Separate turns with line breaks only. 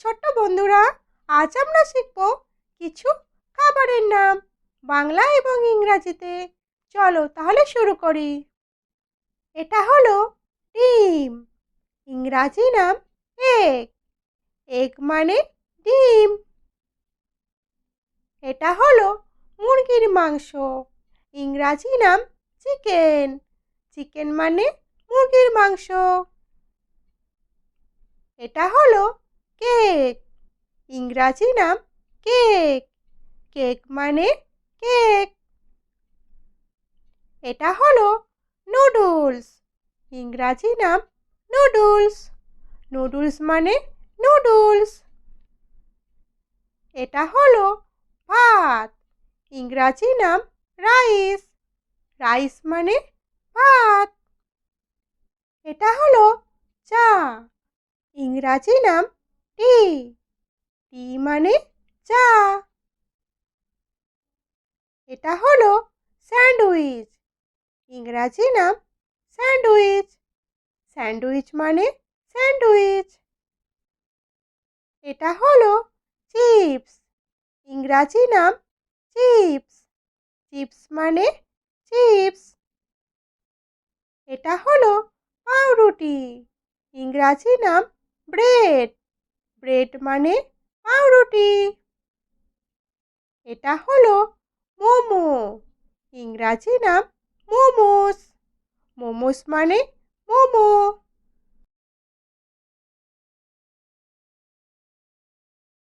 ছোট্ট বন্ধুরা, আজ আমরা শিখব কিছু খাবারের নাম বাংলা এবং ইংরাজিতে। চলো তাহলে শুরু করি। এটা হলো ডিম। ইংরাজি নাম এগ। এগ মানে ডিম। এটা হলো মুরগির মাংস। ইংরাজি নাম চিকেন। চিকেন মানে মুরগির মাংস। এটা হলো কেক। ইংরাজি নাম কেক। কেক মানে কেক। এটা হলো নুডলস। ইংরাজি নাম নুডলস। নুডলস মানে নুডলস। এটা হলো ভাত। ইংরাজি নাম রাইস। রাইস মানে ভাত। এটা হলো চা। ইংরাজি নাম টি। টি মানে চা। এটা হলো স্যান্ডউইচ। ইংরাজি নাম স্যান্ডউইচ। স্যান্ডউইচ মানে স্যান্ডউইচ। এটা হলো চিপস। ইংরাজি নাম চিপস। চিপস মানে চিপস। এটা হলো পাউরুটি। ইংরাজি নাম ব্রেড। ব্রেড মানে পাউরুটি। এটা হলো মোমো। ইংরাজি নাম মোমোস। মোমোস মানে মোমো।